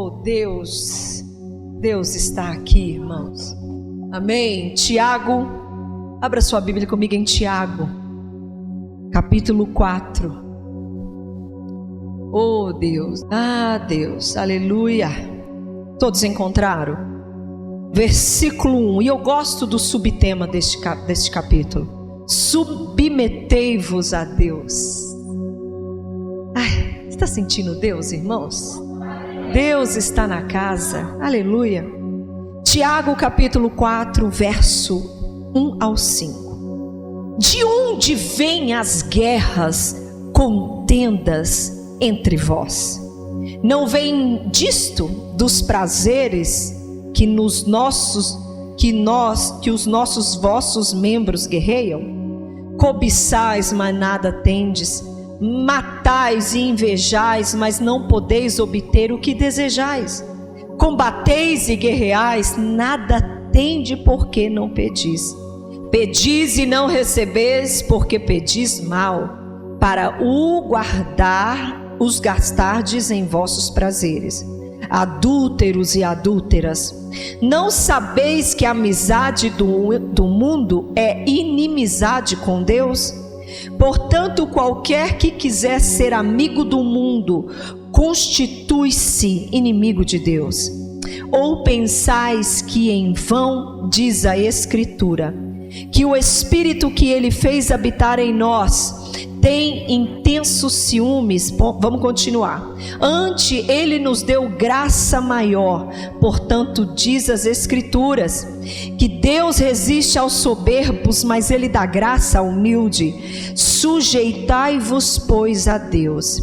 Oh, Deus está aqui, irmãos. Amém. Tiago, abra sua Bíblia comigo em Tiago, capítulo 4. Oh, Deus. Deus, aleluia. Todos encontraram? Versículo 1. E eu gosto do subtema deste capítulo. Submetei-vos a Deus. Está sentindo Deus, irmãos? Deus está na casa, aleluia. Tiago capítulo 4, verso 1 ao 5. De onde vêm as guerras, contendas entre vós? Não vem disto, dos prazeres que os nossos vossos membros guerreiam? Cobiçais, mas nada tendes. Matais e invejais, mas não podeis obter o que desejais. Combateis e guerreais, nada tende, porque não pedis. Pedis e não recebeis, porque pedis mal, para os gastardes em vossos prazeres. Adúlteros e adúlteras, não sabeis que a amizade do mundo é inimizade com Deus? Portanto, qualquer que quiser ser amigo do mundo, constitui-se inimigo de Deus. Ou pensais que em vão, diz a Escritura, que o Espírito que Ele fez habitar em nós tem intensos ciúmes? Vamos continuar. Antes Ele nos deu graça maior. Portanto, diz as Escrituras, que Deus resiste aos soberbos, mas Ele dá graça ao humilde. Sujeitai-vos, pois, a Deus.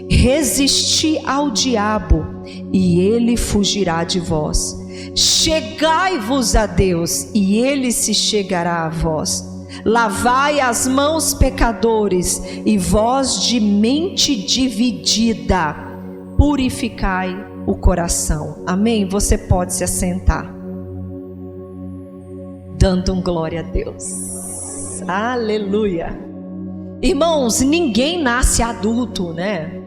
Resisti ao diabo, e ele fugirá de vós. Chegai-vos a Deus, e Ele se chegará a vós. Lavai as mãos, pecadores, e vós de mente dividida, purificai o coração. Amém? Você pode se assentar, dando glória a Deus. Aleluia. Irmãos, ninguém nasce adulto, né?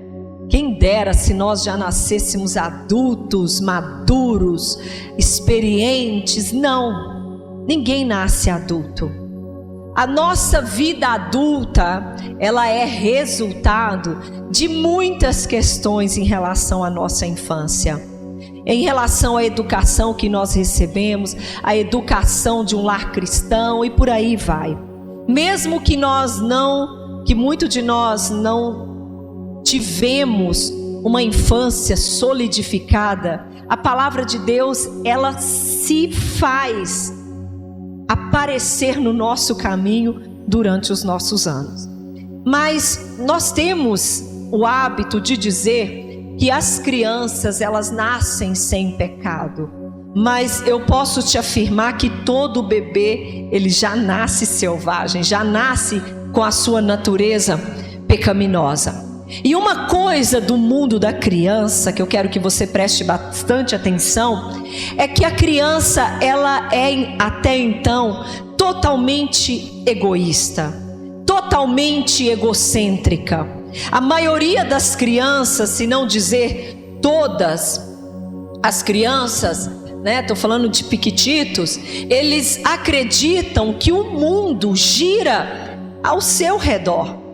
Quem dera se nós já nascêssemos adultos, maduros, experientes. Não, ninguém nasce adulto. A nossa vida adulta, ela é resultado de muitas questões em relação à nossa infância. Em relação à educação que nós recebemos, a educação de um lar cristão e por aí vai. Mesmo que muitos de nós não tivemos uma infância solidificada, a palavra de Deus, ela se faz aparecer no nosso caminho durante os nossos anos. Mas nós temos o hábito de dizer que as crianças, elas nascem sem pecado. Mas eu posso te afirmar que todo bebê, ele já nasce selvagem, já nasce com a sua natureza pecaminosa. E uma coisa do mundo da criança, que eu quero que você preste bastante atenção, é que a criança, ela é até então totalmente egoísta, totalmente egocêntrica. A maioria das crianças, se não dizer todas as crianças, né, estou falando de piquititos, eles acreditam que o mundo gira ao seu redor,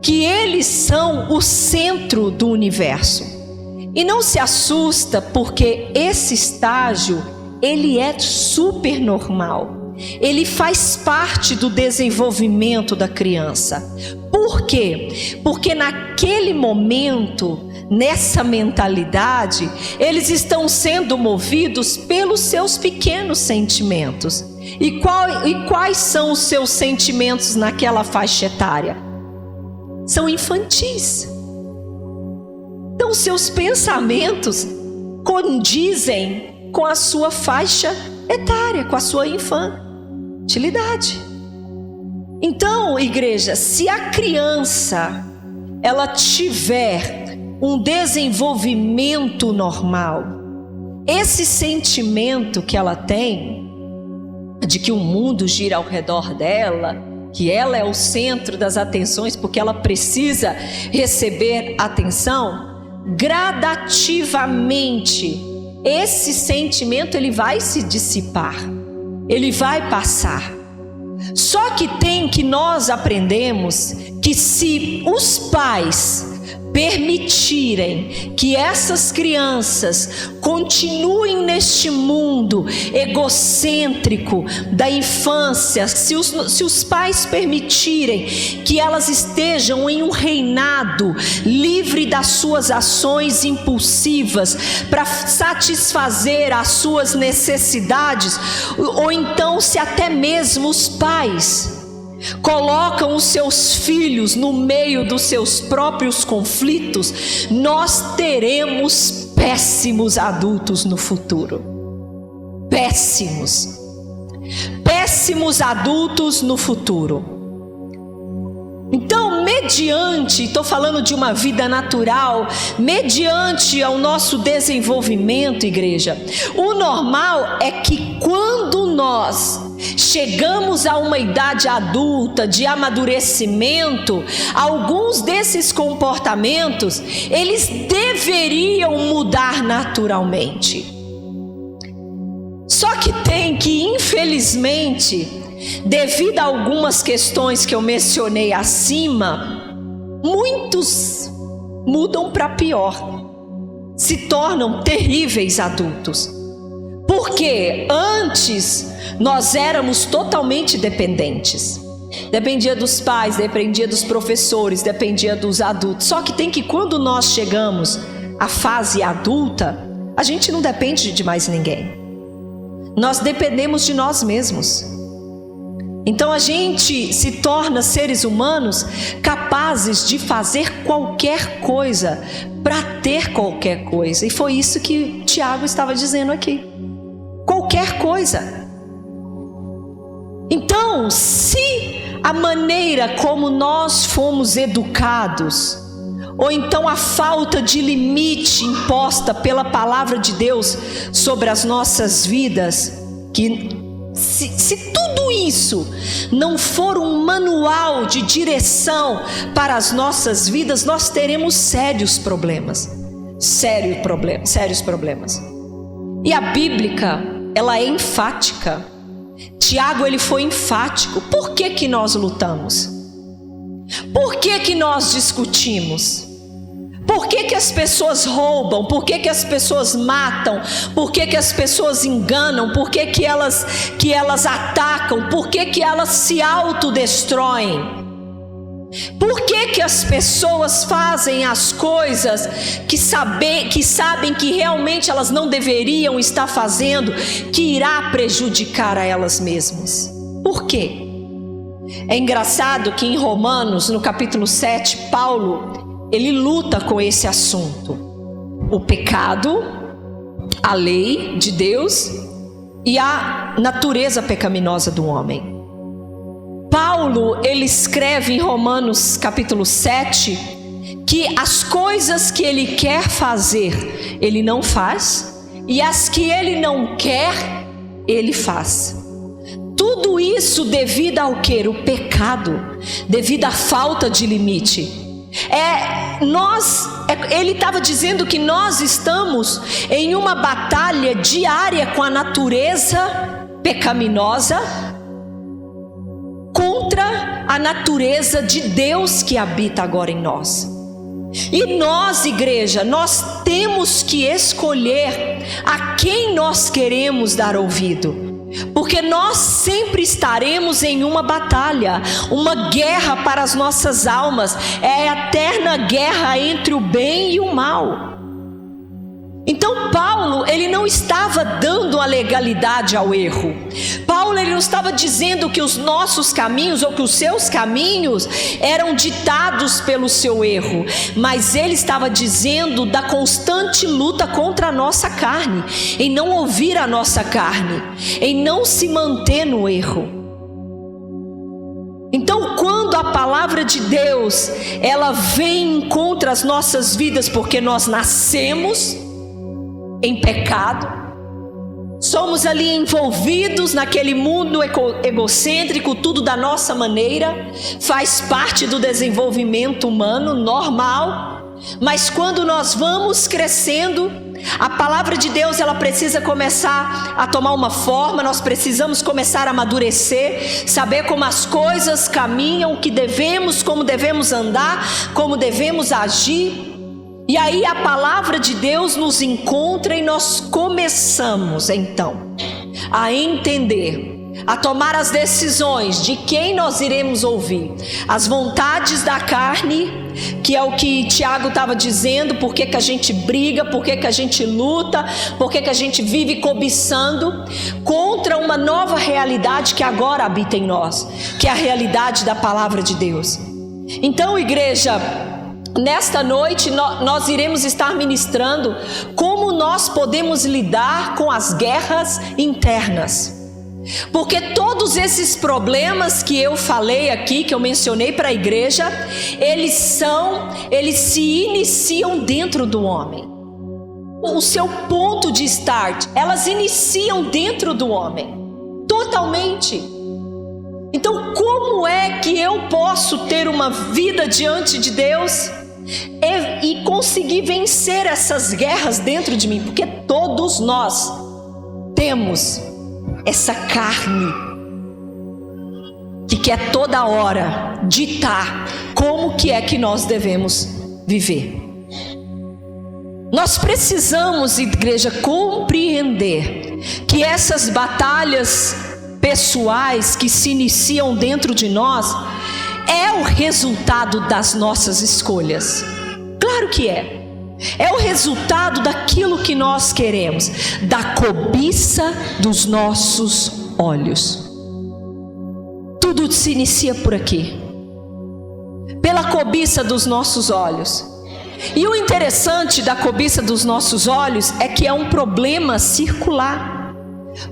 que eles são o centro do universo. E não se assusta, porque esse estágio, ele é super normal. Ele faz parte do desenvolvimento da criança. Por quê? Porque naquele momento, nessa mentalidade, eles estão sendo movidos pelos seus pequenos sentimentos. E quais são os seus sentimentos naquela faixa etária? São infantis. Então seus pensamentos condizem com a sua faixa etária, com a sua infantilidade. Então, igreja, se a criança ela tiver um desenvolvimento normal, esse sentimento que ela tem de que o mundo gira ao redor dela, que ela é o centro das atenções, porque ela precisa receber atenção, gradativamente esse sentimento ele vai se dissipar, ele vai passar. Só que nós aprendemos que se os pais permitirem que essas crianças continuem neste mundo egocêntrico da infância, se os pais permitirem que elas estejam em um reinado livre das suas ações impulsivas para satisfazer as suas necessidades, ou então se até mesmo os pais colocam os seus filhos no meio dos seus próprios conflitos, nós teremos péssimos adultos no futuro. Péssimos adultos no futuro. Então, estou falando de uma vida natural, mediante ao nosso desenvolvimento, igreja, o normal é que quando nós chegamos a uma idade adulta, de amadurecimento, alguns desses comportamentos, eles deveriam mudar naturalmente. Só que infelizmente, devido a algumas questões que eu mencionei acima, muitos mudam para pior, se tornam terríveis adultos. Porque antes nós éramos totalmente dependentes. Dependia dos pais, dependia dos professores, dependia dos adultos. Só que quando nós chegamos à fase adulta, a gente não depende de mais ninguém. Nós dependemos de nós mesmos. Então a gente se torna seres humanos capazes de fazer qualquer coisa para ter qualquer coisa. E foi isso que Tiago estava dizendo aqui. Qualquer coisa. Então, se a maneira como nós fomos educados, ou então a falta de limite imposta pela palavra de Deus sobre as nossas vidas, se tudo isso não for um manual de direção para as nossas vidas, nós teremos sérios problemas. Sérios problemas. E a Bíblia, ela é enfática. Tiago, ele foi enfático. Por que nós lutamos? Por que nós discutimos? Por que as pessoas roubam? Por que as pessoas matam? Por que as pessoas enganam? Por que elas atacam? Por que elas se autodestroem? Por que as pessoas fazem as coisas que sabem que realmente elas não deveriam estar fazendo, que irá prejudicar a elas mesmas? Por quê? É engraçado que em Romanos, no capítulo 7, Paulo, ele luta com esse assunto. O pecado, a lei de Deus e a natureza pecaminosa do homem. Paulo, ele escreve em Romanos capítulo 7 que as coisas que ele quer fazer, ele não faz, e as que ele não quer, ele faz. Tudo isso devido ao quê? O pecado, devido à falta de limite. Ele estava dizendo que nós estamos em uma batalha diária com a natureza pecaminosa contra a natureza de Deus que habita agora em nós. E nós, igreja, nós temos que escolher a quem nós queremos dar ouvido. Porque nós sempre estaremos em uma batalha, uma guerra para as nossas almas. É a eterna guerra entre o bem e o mal. Então Paulo, ele não estava dando a legalidade ao erro. Paulo, ele não estava dizendo que os nossos caminhos ou que os seus caminhos eram ditados pelo seu erro, mas ele estava dizendo da constante luta contra a nossa carne, em não ouvir a nossa carne, em não se manter no erro. Então, quando a palavra de Deus, ela vem contra as nossas vidas, porque nós nascemos em pecado, somos ali envolvidos naquele mundo egocêntrico, tudo da nossa maneira, faz parte do desenvolvimento humano normal. Mas quando nós vamos crescendo, a palavra de Deus, ela precisa começar a tomar uma forma. Nós precisamos começar a amadurecer, saber como as coisas caminham, como devemos andar, como devemos agir. E aí a palavra de Deus nos encontra e nós começamos então a entender, a tomar as decisões de quem nós iremos ouvir. As vontades da carne, que é o que Tiago estava dizendo, por que a gente briga, por que a gente luta, por que a gente vive cobiçando, contra uma nova realidade que agora habita em nós, que é a realidade da palavra de Deus. Então, igreja, nesta noite nós iremos estar ministrando como nós podemos lidar com as guerras internas. Porque todos esses problemas que eu falei aqui, que eu mencionei para a igreja, eles se iniciam dentro do homem. O seu ponto de start, elas iniciam dentro do homem, totalmente. Então, como é que eu posso ter uma vida diante de Deus e conseguir vencer essas guerras dentro de mim? Porque todos nós temos essa carne que quer toda hora ditar como que é que nós devemos viver. Nós precisamos, igreja, compreender que essas batalhas pessoais que se iniciam dentro de nós é o resultado das nossas escolhas. Claro que é. É o resultado daquilo que nós queremos, da cobiça dos nossos olhos. Tudo se inicia por aqui, pela cobiça dos nossos olhos. E o interessante da cobiça dos nossos olhos é que é um problema circular.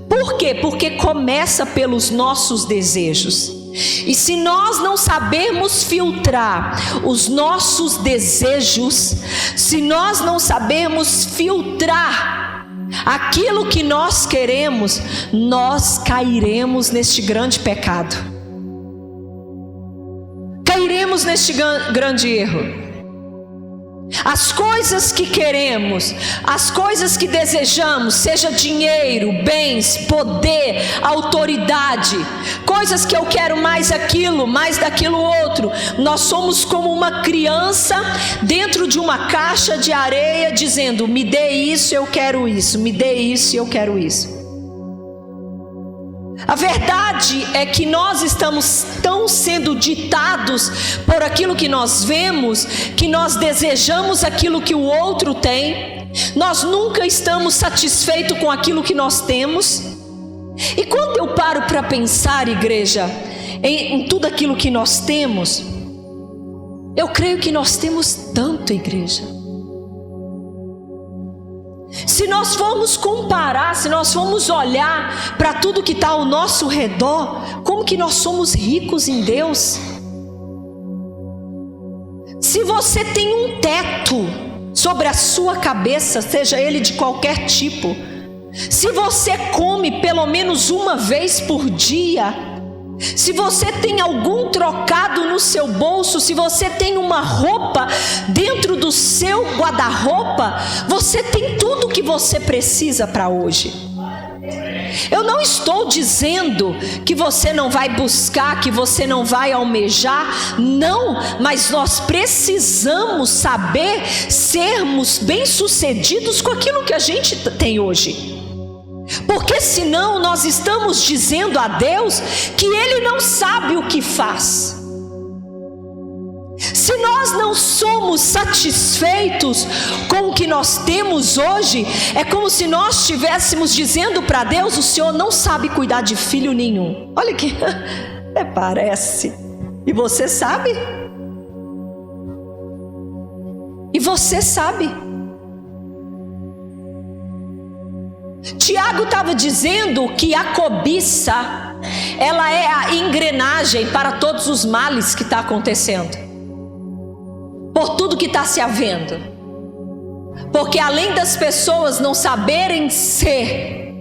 Por quê? Porque começa pelos nossos desejos. E se nós não sabermos filtrar os nossos desejos, se nós não sabermos filtrar aquilo que nós queremos, nós cairemos neste grande pecado. Cairemos neste grande erro. As coisas que queremos, as coisas que desejamos, seja dinheiro, bens, poder, autoridade, coisas que eu quero mais aquilo, mais daquilo outro. Nós somos como uma criança dentro de uma caixa de areia dizendo: me dê isso, eu quero isso, me dê isso, eu quero isso. A verdade é que nós estamos tão sendo ditados por aquilo que nós vemos, que nós desejamos aquilo que o outro tem. Nós nunca estamos satisfeitos com aquilo que nós temos. E quando eu paro para pensar, igreja, em tudo aquilo que nós temos, eu creio que nós temos tanto, igreja. Se nós formos comparar, se nós formos olhar para tudo que está ao nosso redor, como que nós somos ricos em Deus? Se você tem um teto sobre a sua cabeça, seja ele de qualquer tipo, se você come pelo menos uma vez por dia, se você tem algum trocado no seu bolso, se você tem uma roupa dentro do seu guarda-roupa, você tem tudo que você precisa para hoje. Eu não estou dizendo que você não vai buscar, que você não vai almejar, não, mas nós precisamos saber sermos bem-sucedidos com aquilo que a gente tem hoje. Porque senão nós estamos dizendo a Deus que Ele não sabe o que faz. Se nós não somos satisfeitos com o que nós temos hoje, é como se nós estivéssemos dizendo para Deus: o Senhor não sabe cuidar de filho nenhum. Olha que parece. E você sabe? E você sabe? Tiago estava dizendo que a cobiça, ela é a engrenagem para todos os males que está acontecendo, por tudo que está se havendo. Porque além das pessoas não saberem ser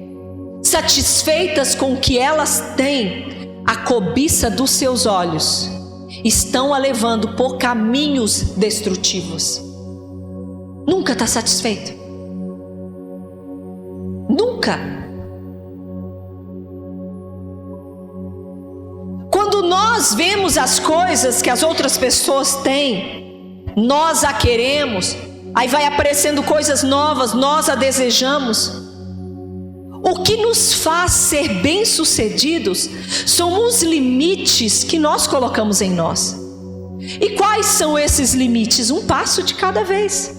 satisfeitas com o que elas têm, a cobiça dos seus olhos estão a levando por caminhos destrutivos. nunca está satisfeito. Nunca. Quando nós vemos as coisas que as outras pessoas têm, nós a queremos, aí vai aparecendo coisas novas, nós a desejamos. O que nos faz ser bem-sucedidos são os limites que nós colocamos em nós. E quais são esses limites? Um passo de cada vez.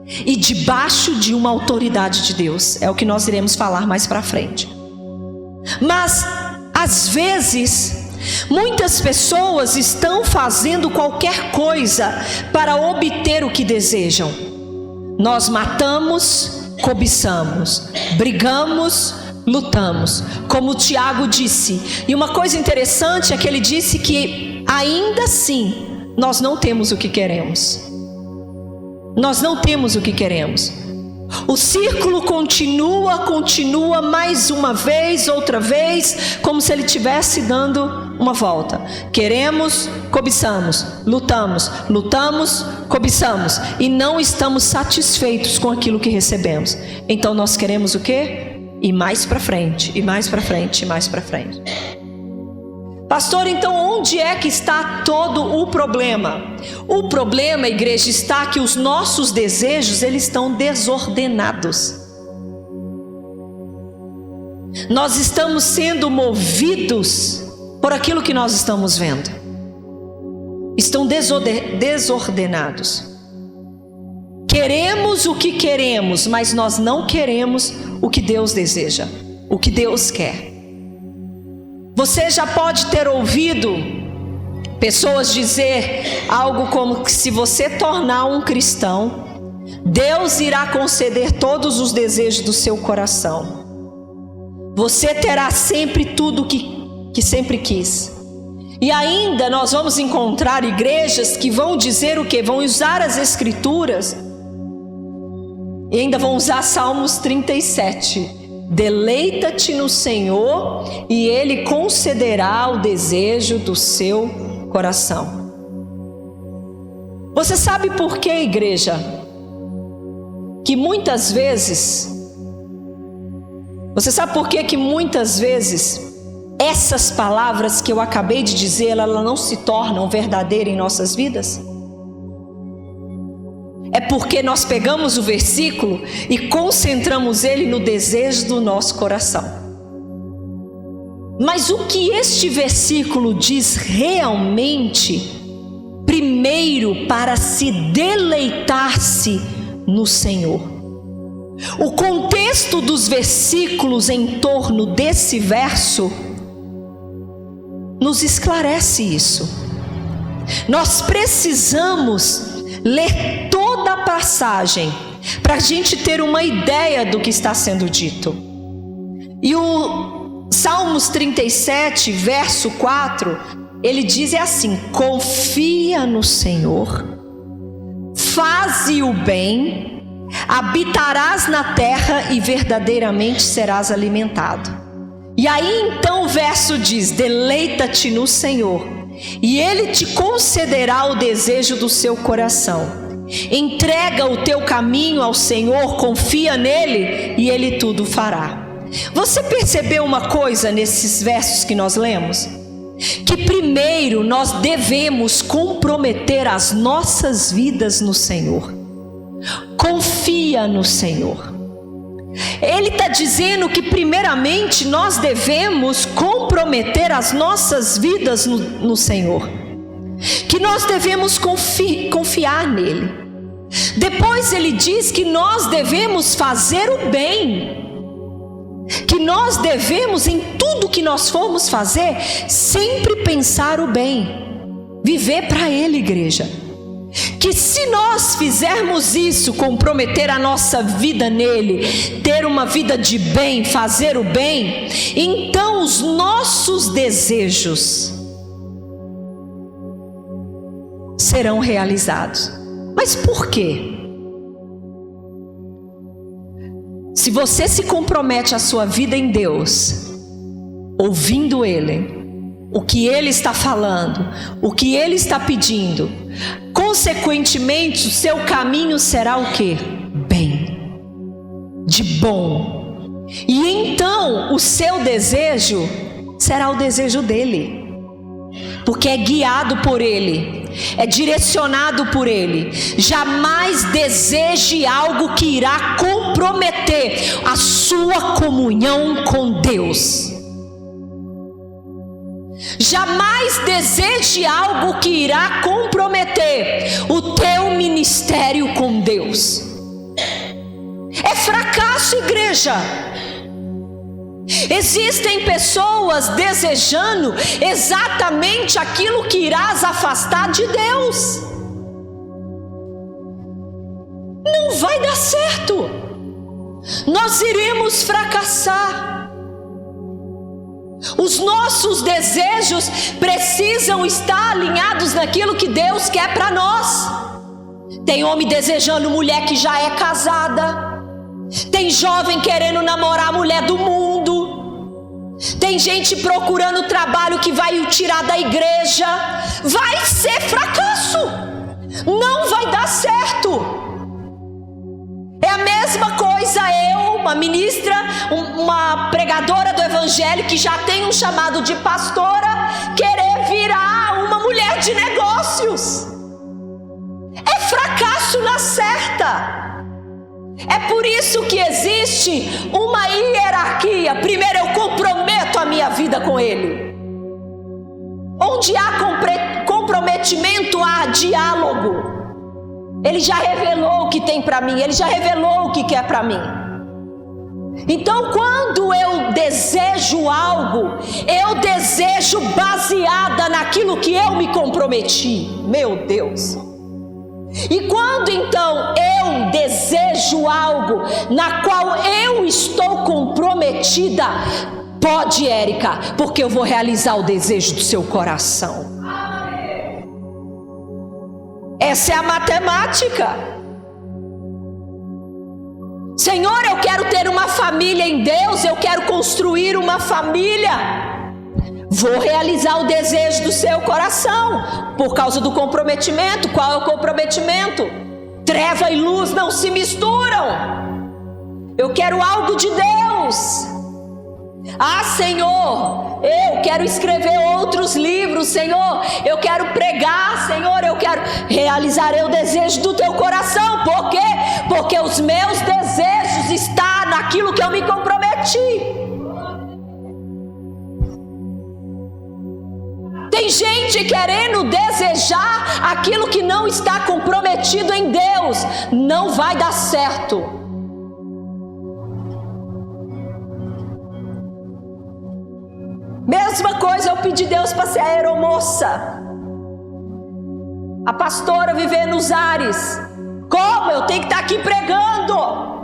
E debaixo de uma autoridade de Deus. É o que nós iremos falar mais para frente. Mas, às vezes, muitas pessoas estão fazendo qualquer coisa para obter o que desejam. Nós matamos, cobiçamos, brigamos, lutamos, como o Tiago disse. E uma coisa interessante é que ele disse que ainda assim nós não temos o que queremos. Nós não temos o que queremos. O círculo continua mais uma vez, outra vez, como se ele estivesse dando uma volta. Queremos, cobiçamos, lutamos, cobiçamos, e não estamos satisfeitos com aquilo que recebemos. Então nós queremos o quê? Ir mais para frente, e mais para frente, e mais para frente. Pastor, então onde é que está todo o problema? O problema, igreja, está que os nossos desejos, eles estão desordenados. Nós estamos sendo movidos por aquilo que nós estamos vendo. Estão desordenados. Queremos o que queremos, mas nós não queremos o que Deus deseja, o que Deus quer. Você já pode ter ouvido pessoas dizer algo como que se você tornar um cristão, Deus irá conceder todos os desejos do seu coração. Você terá sempre tudo que sempre quis. E ainda nós vamos encontrar igrejas que vão dizer o quê? Vão usar as escrituras e ainda vão usar Salmos 37. Deleita-te no Senhor e Ele concederá o desejo do seu coração. Você sabe por quê, igreja? Que muitas vezes, você sabe por quê que muitas vezes essas palavras que eu acabei de dizer, elas não se tornam verdadeiras em nossas vidas? É porque nós pegamos o versículo e concentramos ele no desejo do nosso coração. Mas o que este versículo diz realmente? Primeiro, para se deleitar-se no Senhor. O contexto dos versículos em torno desse verso nos esclarece isso. Nós precisamos ler toda a passagem para a gente ter uma ideia do que está sendo dito. E o Salmos 37, verso 4, ele diz assim: confia no Senhor, faze o bem, habitarás na terra e verdadeiramente serás alimentado. E aí então o verso diz: deleita-te no Senhor e Ele te concederá o desejo do seu coração. Entrega o teu caminho ao Senhor, confia nele e Ele tudo fará. Você percebeu uma coisa nesses versos que nós lemos? Que primeiro nós devemos comprometer as nossas vidas no Senhor. Confia no Senhor. Ele está dizendo que primeiramente nós devemos comprometer as nossas vidas no Senhor, que nós devemos confiar nele. Depois ele diz que nós devemos fazer o bem, que nós devemos em tudo que nós formos fazer sempre pensar o bem, viver para ele, igreja. Que se nós fizermos isso, comprometer a nossa vida nele, ter uma vida de bem, fazer o bem, então os nossos desejos serão realizados. Mas por quê? Se você se compromete a sua vida em Deus, ouvindo Ele, o que Ele está falando, o que Ele está pedindo, com consequentemente o seu caminho será o quê? Bem, de bom. E então o seu desejo será o desejo dele, porque é guiado por ele, é direcionado por ele. Jamais deseje algo que irá comprometer a sua comunhão com Deus. Jamais deseje algo que irá comprometer o teu ministério com Deus. É fracasso, igreja. Existem pessoas desejando exatamente aquilo que irá as afastar de Deus. Não vai dar certo. Nós iremos fracassar. Os nossos desejos precisam estar alinhados naquilo que Deus quer para nós. Tem homem desejando mulher que já é casada. Tem jovem querendo namorar a mulher do mundo. Tem gente procurando trabalho que vai o tirar da igreja. Vai ser fracasso. Não vai dar certo. É a mesma coisa eu, uma ministra, uma pregadora do evangelho que já tem um chamado de pastora, querer virar uma mulher de negócios. É fracasso na certa. É por isso que existe uma hierarquia. Primeiro eu comprometo a minha vida com Ele. Onde há comprometimento, há diálogo. Ele já revelou o que tem para mim, Ele já revelou o que quer para mim. Então quando eu desejo algo, eu desejo baseada naquilo que eu me comprometi. Meu Deus. E quando então eu desejo algo na qual eu estou comprometida, pode, Érica, porque eu vou realizar o desejo do seu coração. Essa é a matemática. Senhor, eu quero ter uma família em Deus, eu quero construir uma família. Vou realizar o desejo do seu coração, por causa do comprometimento. Qual é o comprometimento? Treva e luz não se misturam. Eu quero algo de Deus. Ah, Senhor, eu quero escrever outros livros, Senhor, eu quero pregar, Senhor, eu quero realizar o desejo do teu coração. Por quê? Porque os meus desejos estão naquilo que eu me comprometi. Tem gente querendo desejar aquilo que não está comprometido em Deus. Não vai dar certo. Mesma coisa eu pedi Deus para ser a aeromoça, a pastora viver nos ares. Como? Eu tenho que estar aqui pregando.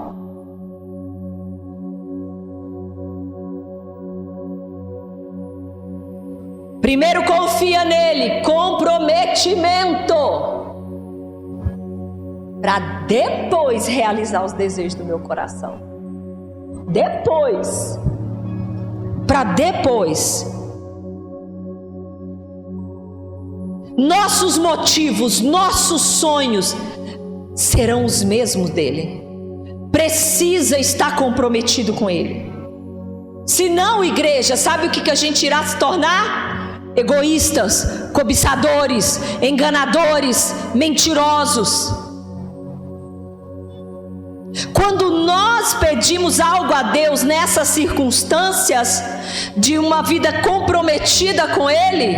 Primeiro confia nele, comprometimento, para depois realizar os desejos do meu coração. Depois. Para depois. Nossos motivos, nossos sonhos serão os mesmos dele. Precisa estar comprometido com ele. Se não, igreja, sabe o que a gente irá se tornar? Egoístas, cobiçadores, enganadores, mentirosos. Quando nós pedimos algo a Deus nessas circunstâncias de uma vida comprometida com Ele,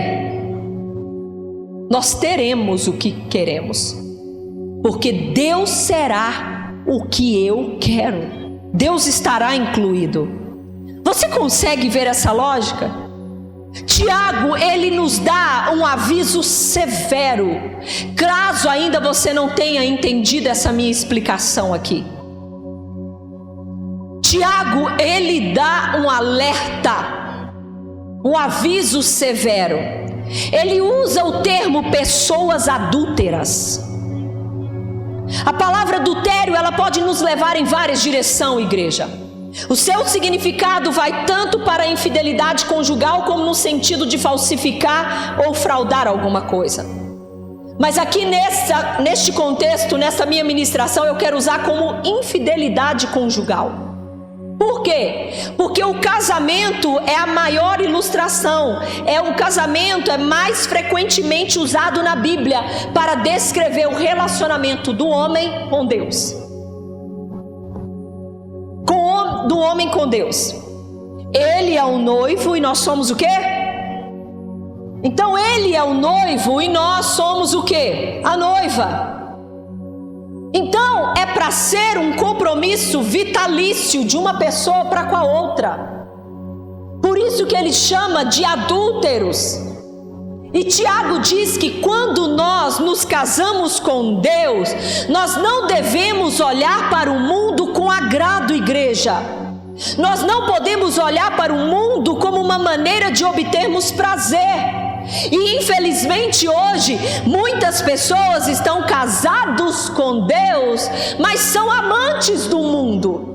nós teremos o que queremos, porque Deus será o que eu quero. Deus estará incluído. Você consegue ver essa lógica? Tiago, ele nos dá um aviso severo, caso ainda você não tenha entendido essa minha explicação aqui. Tiago, ele dá um alerta, um aviso severo. Ele usa o termo pessoas adúlteras. A palavra adultério, ela pode nos levar em várias direções, igreja. O seu significado vai tanto para a infidelidade conjugal como no sentido de falsificar ou fraudar alguma coisa. Mas aqui neste contexto, nessa minha ministração, eu quero usar como infidelidade conjugal. Por quê? Porque o casamento é a maior ilustração. O casamento é mais frequentemente usado na Bíblia para descrever o relacionamento do homem com Deus. Do homem com Deus. Ele é o noivo e nós somos o quê? Então ele é o noivo e nós somos o quê? A noiva. Então é para ser um compromisso vitalício de uma pessoa para com a outra. Por isso que ele chama de adúlteros. E Tiago diz que quando nós nos casamos com Deus, nós não devemos olhar para o mundo com agrado, igreja. Nós não podemos olhar para o mundo como uma maneira de obtermos prazer. E infelizmente hoje muitas pessoas estão casados com Deus, mas são amantes do mundo.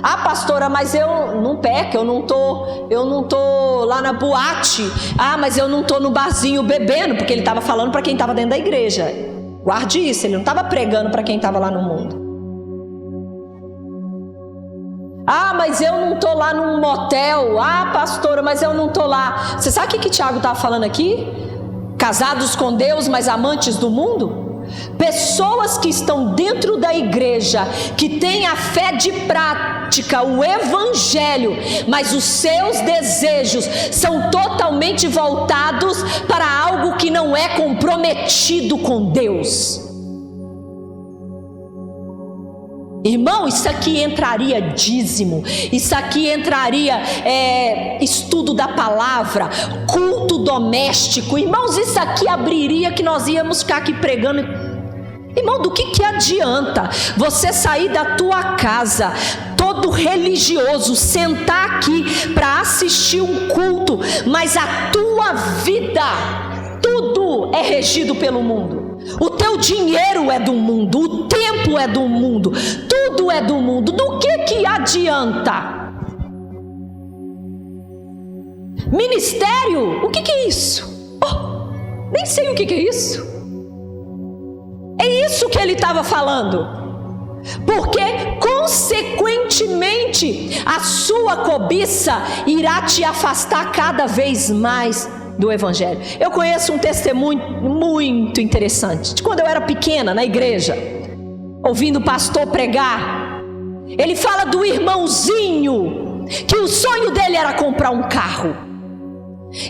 Ah, pastora, mas eu não peco, eu não tô lá na boate. Ah, mas eu não tô no barzinho bebendo, porque ele estava falando para quem estava dentro da igreja. Guarde isso, ele não estava pregando para quem estava lá no mundo. Ah, mas eu não estou lá num motel. Ah, pastora, mas eu não estou lá. Você sabe o que Tiago estava falando aqui? Casados com Deus, mas amantes do mundo? Pessoas que estão dentro da igreja, que têm a fé de prática, o evangelho, mas os seus desejos são totalmente voltados para algo que não é comprometido com Deus. Irmão, isso aqui entraria dízimo, isso aqui entraria estudo da palavra, culto doméstico. Irmãos, isso aqui abriria que nós íamos ficar aqui pregando. Irmão, do que adianta você sair da tua casa todo religioso, sentar aqui para assistir um culto, mas a tua vida, tudo é regido pelo mundo. O teu dinheiro é do mundo, o tempo é do mundo, tudo é do mundo. Do que adianta? Ministério? O que é isso? Oh, nem sei o que é isso. É isso que ele estava falando. Porque consequentemente a sua cobiça irá te afastar cada vez mais do evangelho. Eu conheço um testemunho muito interessante de quando eu era pequena na igreja, ouvindo o pastor pregar. Ele fala do irmãozinho que o sonho dele era comprar um carro.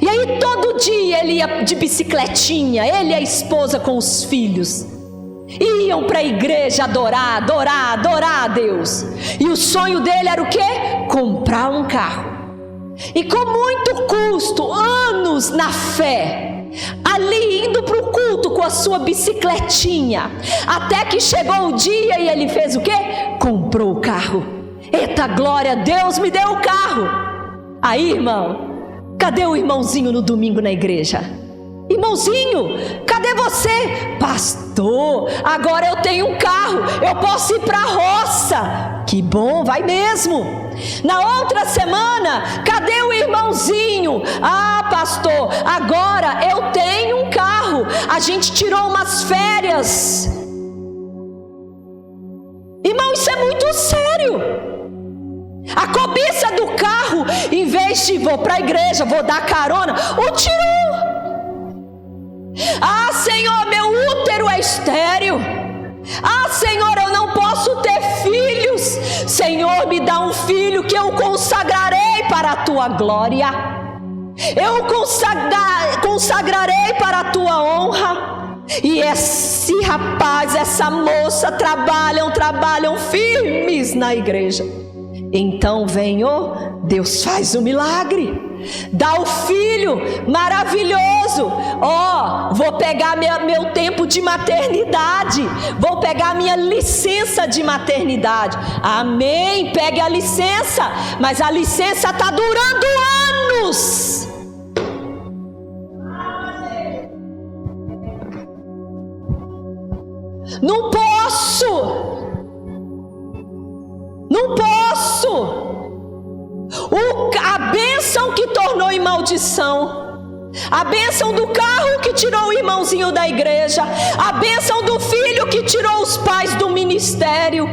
E aí todo dia ele ia de bicicletinha, ele e a esposa com os filhos iam para a igreja adorar a Deus. E o sonho dele era o quê? Comprar um carro. E com muito custo, anos na fé, ali indo para o culto com a sua bicicletinha, até que chegou o dia e ele fez o quê? Comprou o carro. Eita glória, Deus me deu o carro. Aí, irmão, cadê o irmãozinho no domingo na igreja? Irmãozinho, cadê você? Pastor, agora eu tenho um carro, eu posso ir para a roça. Que bom, vai mesmo. Na outra semana, cadê o irmãozinho? Ah, pastor, agora eu tenho um carro, a gente tirou umas férias. Irmão, isso é muito sério. A cobiça do carro, em vez de vou para a igreja, vou dar carona, o tirou. Ah, Senhor, meu útero é estéril. Ah, Senhor, eu não posso ter filhos. Senhor, me dá um filho que eu consagrarei para a tua glória. Eu consagrarei para a tua honra. E esse rapaz, essa moça trabalham firmes na igreja. Então vem, Deus faz um milagre. Dá o filho maravilhoso. Vou pegar meu tempo de maternidade, vou pegar minha licença de maternidade. Amém, pegue a licença, mas a licença está durando anos. Não posso. A bênção que tornou em maldição A bênção do carro que tirou o irmãozinho da igreja, a bênção do filho que tirou os pais do ministério.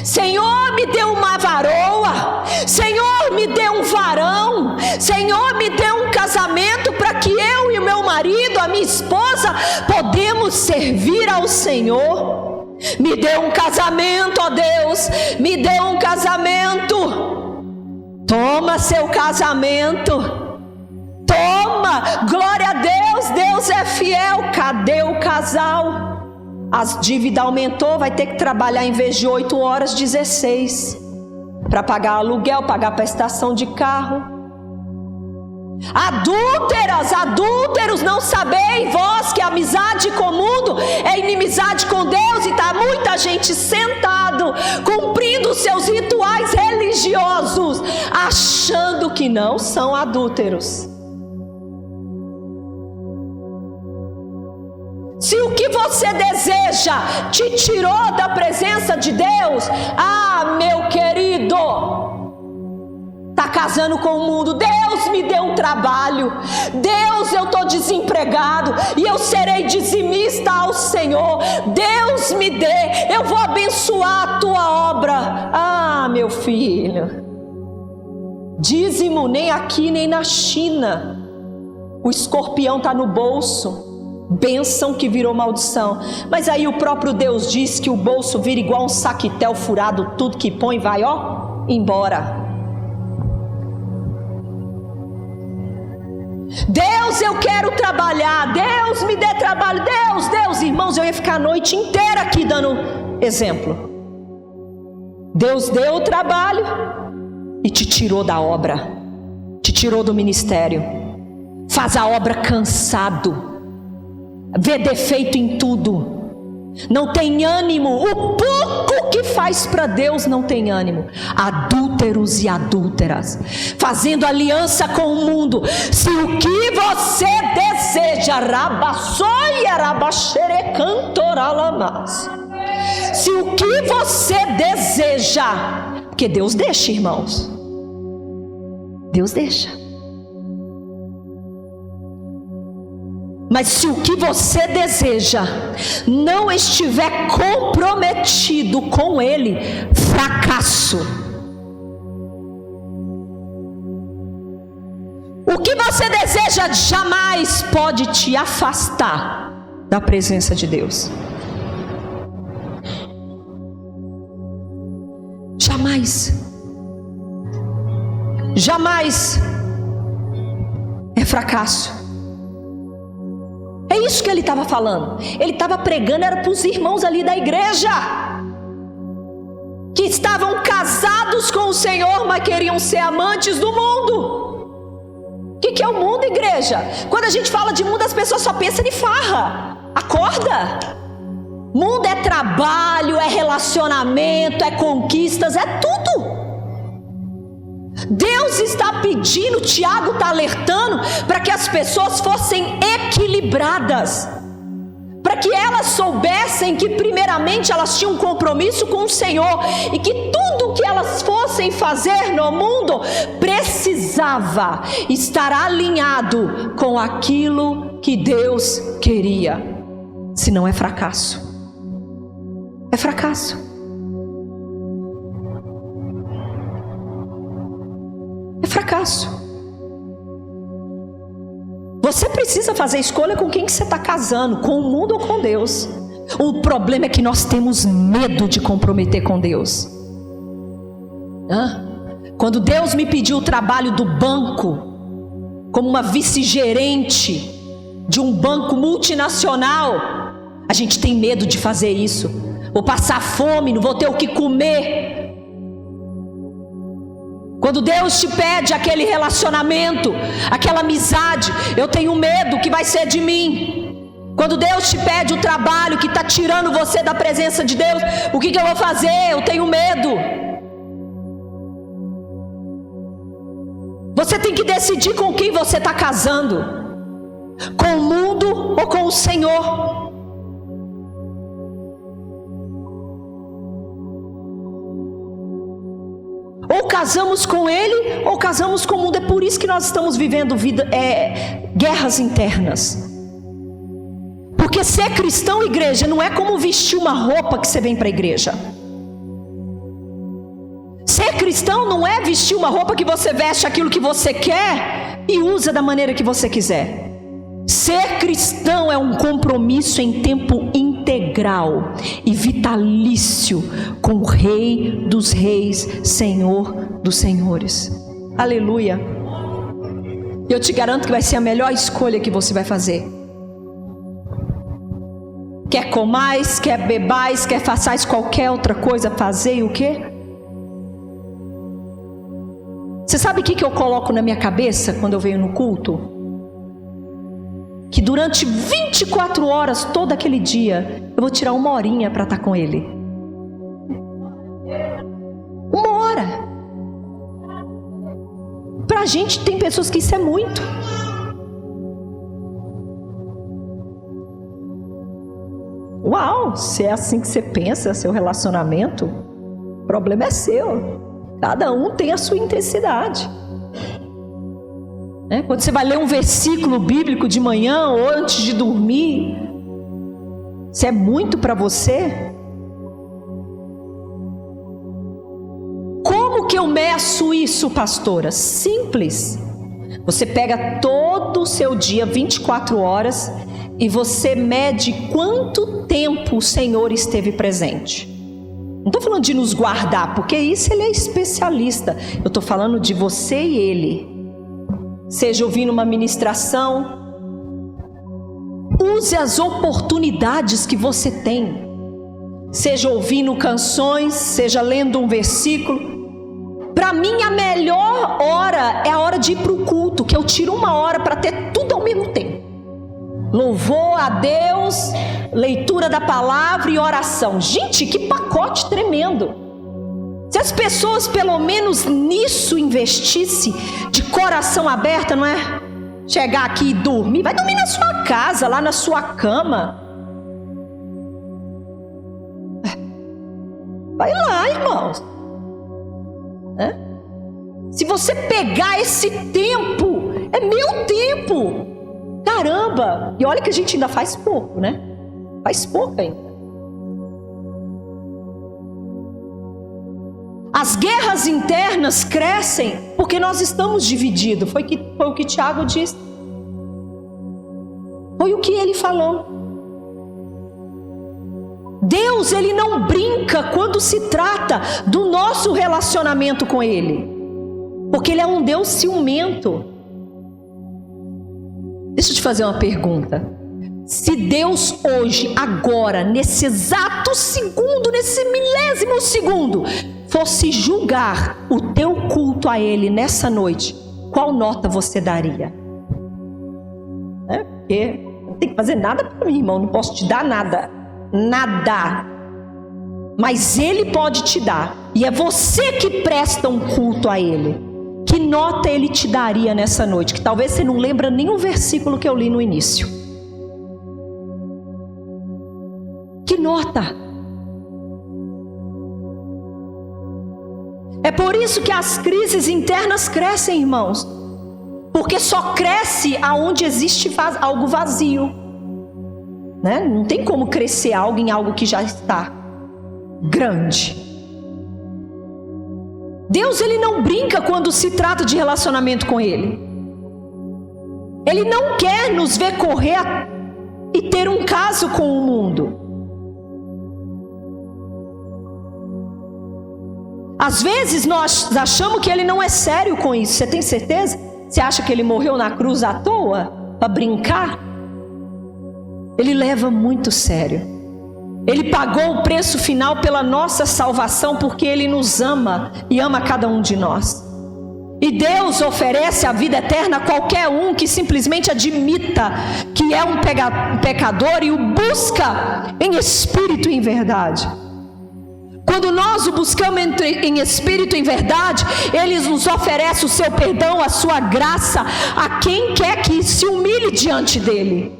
Senhor, me dê uma varoa, Senhor, me dê um varão, Senhor, me dê um casamento para que eu e o meu marido, a minha esposa, podemos servir ao Senhor. Me dê um casamento, ó Deus, me dê um casamento. Toma seu casamento, toma, glória a Deus, Deus é fiel. Cadê o casal? As dívidas aumentou, vai ter que trabalhar em vez de 8 horas, 16, para pagar aluguel, pagar prestação de carro. Adúlteras, adúlteros, não sabeis vós que a amizade com o mundo é inimizade com Deus? E está muita gente sentado, cumprindo seus rituais religiosos, achando que não são adúlteros. Se o que você deseja te tirou da presença de Deus, meu querido, está casando com o mundo. Deus, me dê um trabalho. Deus, eu estou desempregado e eu serei dizimista ao Senhor. Deus, me dê, eu vou abençoar a tua obra. Meu filho, dízimo nem aqui nem na China. O escorpião está no bolso. Bênção que virou maldição. Mas aí o próprio Deus diz que o bolso vira igual um saquitel furado, tudo que põe vai, embora. Deus, eu quero trabalhar. Deus, me dê trabalho. Deus, irmãos, eu ia ficar a noite inteira aqui dando exemplo. Deus deu o trabalho e te tirou da obra, te tirou do ministério. Faz a obra cansado, vê defeito em tudo, não tem ânimo. O pouco que faz para Deus não tem ânimo. Adúlteros e adúlteras, fazendo aliança com o mundo. Se o que você deseja, se o que você deseja, porque Deus deixa, irmãos, Deus deixa. Mas se o que você deseja não estiver comprometido com Ele, fracasso. O que você deseja jamais pode te afastar da presença de Deus. Jamais. Jamais é fracasso. É isso que ele estava falando. Ele estava pregando, era para os irmãos ali da igreja, que estavam casados com o Senhor, mas queriam ser amantes do mundo. O que é o mundo, igreja? Quando a gente fala de mundo, as pessoas só pensam em farra. Acorda! Mundo é trabalho, é relacionamento, é conquistas, é tudo. Deus está pedindo, Tiago está alertando, para que as pessoas fossem equilibradas, para que elas soubessem que primeiramente elas tinham um compromisso com o Senhor, e que tudo que elas fossem fazer no mundo precisava estar alinhado com aquilo que Deus queria. Senão é fracasso. É fracasso. É fracasso. Você precisa fazer escolha com quem que você está casando, com o mundo ou com Deus. O problema é que nós temos medo de comprometer com Deus. Quando Deus me pediu o trabalho do banco, como uma vice-gerente de um banco multinacional, a gente tem medo de fazer isso. Vou passar fome, não vou ter o que comer. Quando Deus te pede aquele relacionamento, aquela amizade, eu tenho medo que vai ser de mim. Quando Deus te pede o trabalho que está tirando você da presença de Deus, o que eu vou fazer? Eu tenho medo. Você tem que decidir com quem você está casando, com o mundo ou com o Senhor. Ou casamos com ele, ou casamos com o mundo. É por isso que nós estamos vivendo guerras internas. Porque ser cristão, igreja, não é como vestir uma roupa que você vem para a igreja. Ser cristão não é vestir uma roupa que você veste aquilo que você quer e usa da maneira que você quiser. Ser cristão é um compromisso em tempo integral e vitalício com o Rei dos Reis, Senhor dos Senhores. Aleluia. Eu te garanto que vai ser a melhor escolha que você vai fazer. Quer comais, quer bebais, quer façais qualquer outra coisa, fazer e o quê? Você sabe o que eu coloco na minha cabeça quando eu venho no culto? Que durante 24 horas, todo aquele dia, eu vou tirar 1 horinha para estar com ele. 1 hora. Pra gente, tem pessoas que isso é muito. Uau, se é assim que você pensa, seu relacionamento, o problema é seu. Cada um tem a sua intensidade. Quando você vai ler um versículo bíblico de manhã ou antes de dormir, se é muito para você, como que eu meço isso, pastora? Simples. Você pega todo o seu dia, 24 horas, e você mede quanto tempo o Senhor esteve presente. Não estou falando de nos guardar, porque isso ele é especialista. Eu estou falando de você e ele. Seja ouvindo uma ministração, use as oportunidades que você tem. Seja ouvindo canções, seja lendo um versículo. Para mim a melhor hora é a hora de ir para o culto, que eu tiro 1 hora para ter tudo ao mesmo tempo. Louvor a Deus, leitura da palavra e oração. Gente, que pacote tremendo. Se as pessoas pelo menos nisso investissem, de coração aberto, não é? Chegar aqui e dormir, vai dormir na sua casa, lá na sua cama. Vai lá, irmãos. Se você pegar esse tempo, é meu tempo. Caramba! E olha que a gente ainda faz pouco, né? Faz pouco ainda. As guerras internas crescem porque nós estamos divididos. Foi o que Tiago disse. Foi o que ele falou. Deus, ele não brinca quando se trata do nosso relacionamento com ele. Porque ele é um Deus ciumento. Deixa eu te fazer uma pergunta. Se Deus hoje, agora, nesse exato segundo, nesse milésimo segundo, fosse julgar o teu culto a Ele nessa noite, qual nota você daria? Porque não tem que fazer nada para mim, irmão. Não posso te dar nada. Nada. Mas Ele pode te dar. E é você que presta um culto a Ele. Que nota Ele te daria nessa noite? Que talvez você não lembra nem o versículo que eu li no início. Que nota? É por isso que as crises internas crescem, irmãos. Porque só cresce aonde existe algo vazio, né? Não tem como crescer algo em algo que já está grande. Deus, ele não brinca quando se trata de relacionamento com Ele. Ele não quer nos ver correr e ter um caso com o mundo. Às vezes nós achamos que Ele não é sério com isso. Você tem certeza? Você acha que Ele morreu na cruz à toa? Para brincar? Ele leva muito sério. Ele pagou o preço final pela nossa salvação, porque Ele nos ama e ama cada um de nós. E Deus oferece a vida eterna a qualquer um que simplesmente admita que é um pecador e o busca em espírito e em verdade. Quando nós o buscamos em espírito e em verdade, Ele nos oferece o seu perdão, a sua graça, a quem quer que se humilhe diante dEle,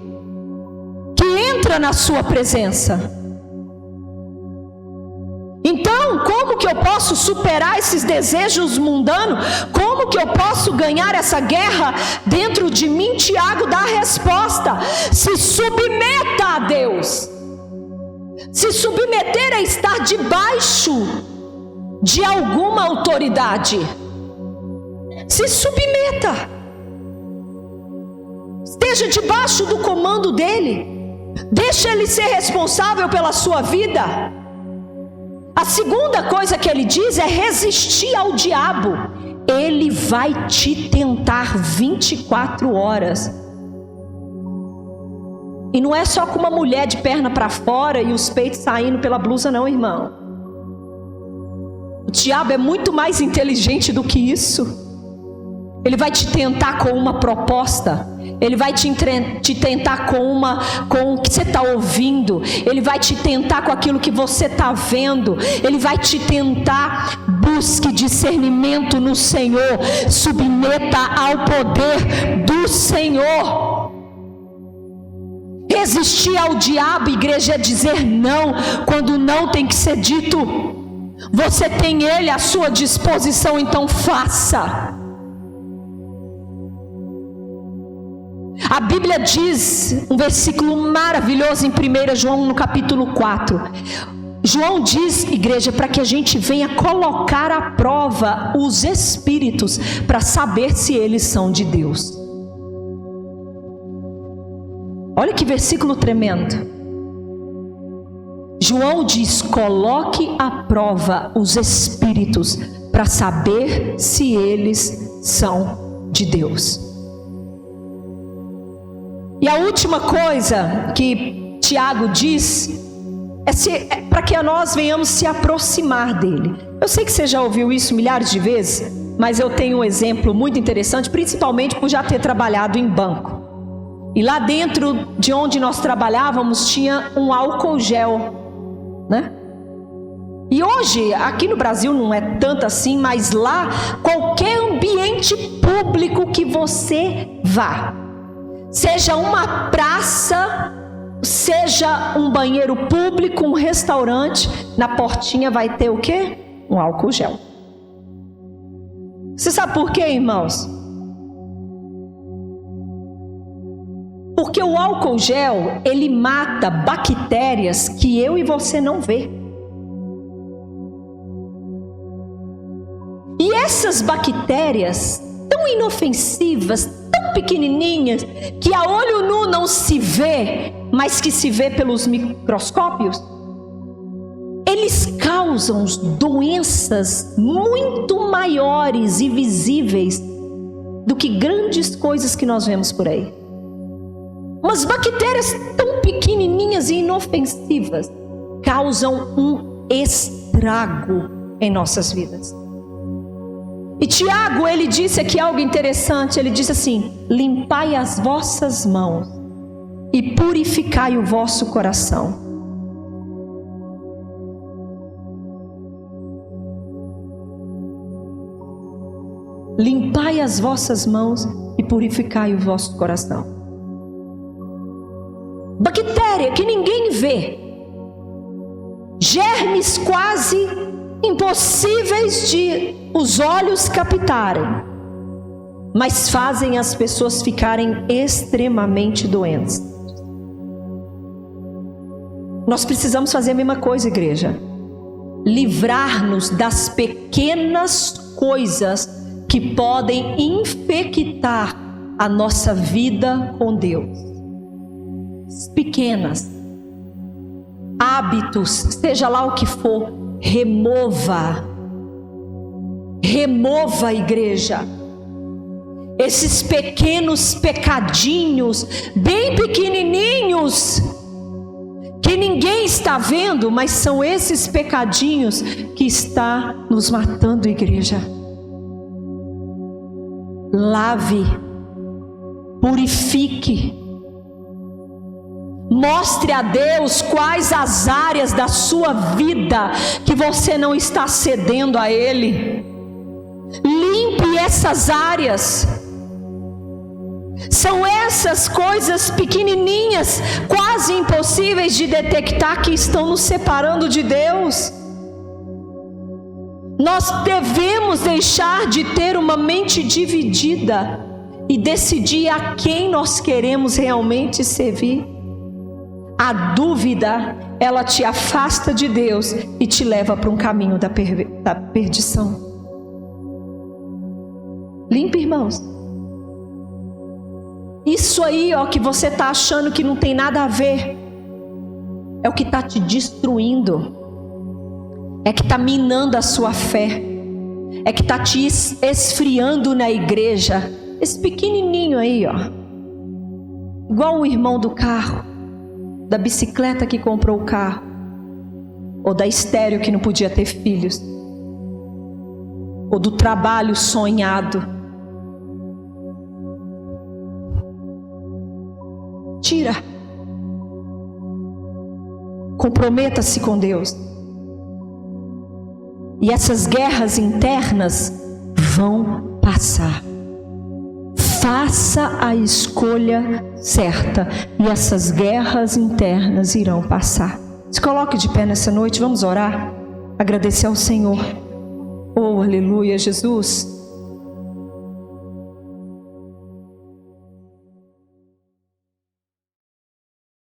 que entra na sua presença. Então, como Como que eu posso superar esses desejos mundanos? Como que eu posso ganhar essa guerra dentro de mim? Tiago dá a resposta: se submeta a Deus. Se submeter é estar debaixo de alguma autoridade. Se submeta. Esteja debaixo do comando dele. Deixa ele ser responsável pela sua vida. A segunda coisa que ele diz é resistir ao diabo. Ele vai te tentar 24 horas. E não é só com uma mulher de perna para fora e os peitos saindo pela blusa não, irmão. O diabo é muito mais inteligente do que isso. Ele vai te tentar com uma proposta. Ele vai te tentar com o que você está ouvindo. Ele vai te tentar com aquilo que você está vendo. Ele vai te tentar. Busque discernimento no Senhor. Submeta ao poder do Senhor. Resistir ao diabo, igreja, é dizer não quando não tem que ser dito. Você tem ele à sua disposição, então faça. A Bíblia diz, um versículo maravilhoso em 1 João no capítulo 4. João diz, igreja, para que a gente venha colocar à prova os espíritos, para saber se eles são de Deus. Olha que versículo tremendo. João diz: coloque à prova os espíritos, para saber se eles são de Deus. E a última coisa que Tiago diz é para que nós venhamos se aproximar dele. Eu sei que você já ouviu isso milhares de vezes, mas eu tenho um exemplo muito interessante, principalmente por já ter trabalhado em banco. E lá dentro de onde nós trabalhávamos tinha um álcool gel, né? E hoje, aqui no Brasil não é tanto assim, mas lá, qualquer ambiente público que você vá, seja uma praça, seja um banheiro público, um restaurante, na portinha vai ter o quê? Um álcool gel. Você sabe por quê, irmãos? Porque o álcool gel, ele mata bactérias que eu e você não vê. E essas bactérias tão inofensivas, tão pequenininhas, que a olho nu não se vê, mas que se vê pelos microscópios, eles causam doenças muito maiores e visíveis do que grandes coisas que nós vemos por aí. Umas bactérias tão pequenininhas e inofensivas causam um estrago em nossas vidas. E Tiago, ele disse aqui algo interessante. Ele disse assim: limpai as vossas mãos e purificai o vosso coração. Limpai as vossas mãos e purificai o vosso coração. Bactéria que ninguém vê, germes quase impossíveis de os olhos captarem, mas fazem as pessoas ficarem extremamente doentes. Nós precisamos fazer a mesma coisa, igreja. Livrar-nos das pequenas coisas que podem infectar a nossa vida com Deus. Pequenas, hábitos, seja lá o que for, remova, igreja, esses pequenos pecadinhos, bem pequenininhos, que ninguém está vendo, mas são esses pecadinhos que está nos matando, igreja. Lave, purifique, mostre a Deus quais as áreas da sua vida que você não está cedendo a Ele. Limpe essas áreas. São essas coisas pequenininhas, quase impossíveis de detectar, que estão nos separando de Deus. Nós devemos deixar de ter uma mente dividida e decidir a quem nós queremos realmente servir. A dúvida, ela te afasta de Deus e te leva para um caminho da perdição. Limpa, irmãos. Isso aí, ó, que você está achando que não tem nada a ver, é o que está te destruindo, é que está minando a sua fé, é que está te esfriando na igreja. Esse pequenininho aí, ó, igual o irmão do carro, da bicicleta que comprou o carro, ou da estéril que não podia ter filhos, ou do trabalho sonhado. Tira. Comprometa-se com Deus. E essas guerras internas vão passar. Faça a escolha certa e essas guerras internas irão passar. Se coloque de pé nessa noite, vamos orar, agradecer ao Senhor. Oh, aleluia, Jesus.